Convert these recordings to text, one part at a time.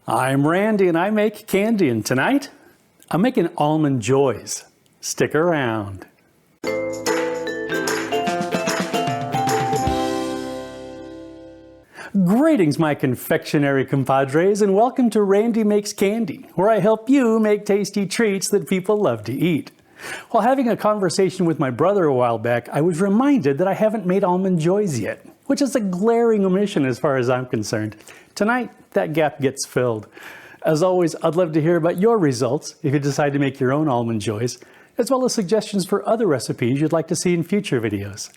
I'm Randy and I make candy, and tonight I'm making almond joys. Stick around. Greetings, my confectionery compadres, and welcome to Randy Makes Candy, where I help you make tasty treats that people love to eat. While having a conversation with my brother a while back, I was reminded that I haven't made almond joys yet, which is a glaring omission as far as I'm concerned. Tonight, that gap gets filled. As always, I'd love to hear about your results if you decide to make your own almond joys, as well as suggestions for other recipes you'd like to see in future videos.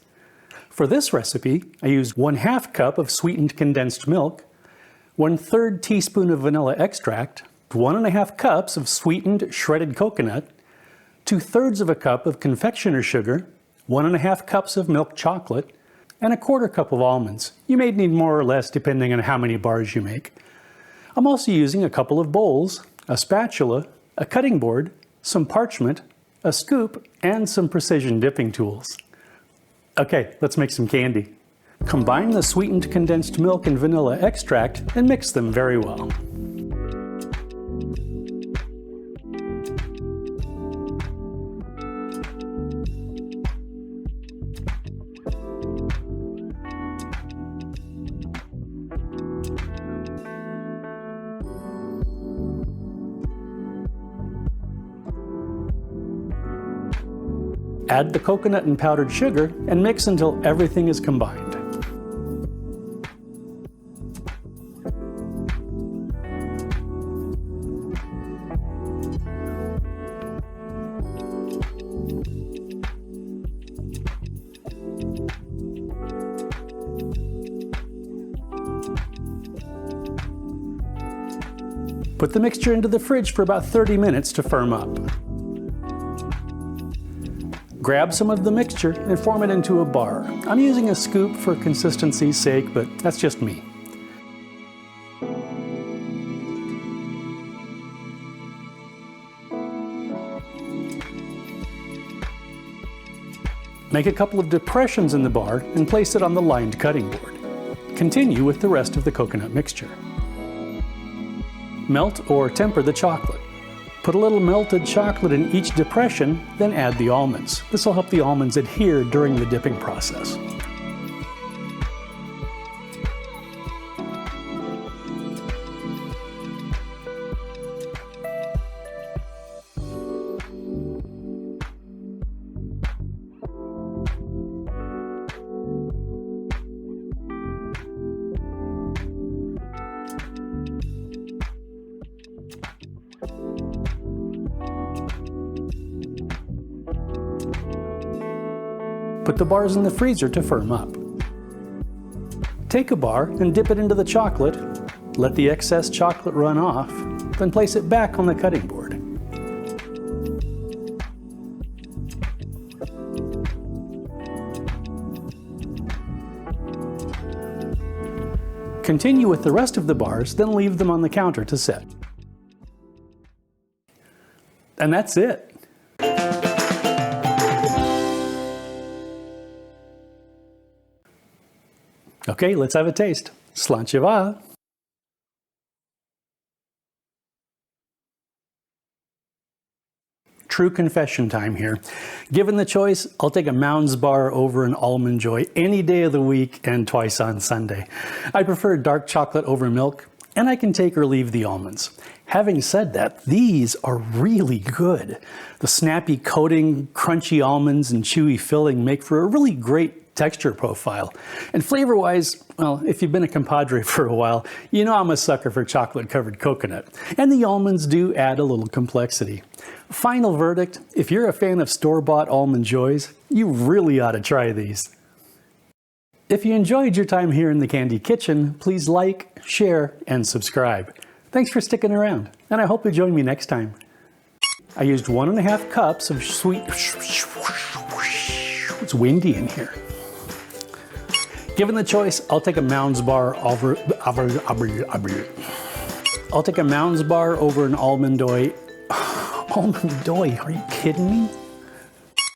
For this recipe, I used 1/2 cup of sweetened condensed milk, 1/3 teaspoon of vanilla extract, 1½ cups of sweetened shredded coconut, 2/3 of a cup of confectioner sugar, 1½ cups of milk chocolate, and 1/4 cup of almonds. You may need more or less depending on how many bars you make. I'm also using a couple of bowls, a spatula, a cutting board, some parchment, a scoop, and some precision dipping tools. Okay, let's make some candy. Combine the sweetened condensed milk and vanilla extract and mix them very well. Add the coconut and powdered sugar and mix until everything is combined. Put the mixture into the fridge for about 30 minutes to firm up. Grab some of the mixture and form it into a bar. I'm using a scoop for consistency's sake, but that's just me. Make a couple of depressions in the bar and place it on the lined cutting board. Continue with the rest of the coconut mixture. Melt or temper the chocolate. Put a little melted chocolate in each depression, then add the almonds. This will help the almonds adhere during the dipping process. Put the bars in the freezer to firm up. Take a bar and dip it into the chocolate. Let the excess chocolate run off, then place it back on the cutting board. Continue with the rest of the bars, then leave them on the counter to set. And that's it. Okay, let's have a taste. Slanchiva. True confession time here. Given the choice, I'll take a Mounds bar over an Almond Joy any day of the week and twice on Sunday. I prefer dark chocolate over milk, and I can take or leave the almonds. Having said that, these are really good. The snappy coating, crunchy almonds, and chewy filling make for a really great texture profile. And flavor-wise, well, if you've been a compadre for a while, you know I'm a sucker for chocolate-covered coconut. And the almonds do add a little complexity. Final verdict, if you're a fan of store-bought almond joys, you really ought to try these. If you enjoyed your time here in the Candy Kitchen, please like, share, and subscribe. Thanks for sticking around, and I hope you'll join me next time. I used 1½ cups of sweet... It's windy in here. Given the choice, I'll take a Mounds bar over an Almond Joy. Almond Joy, are you kidding me?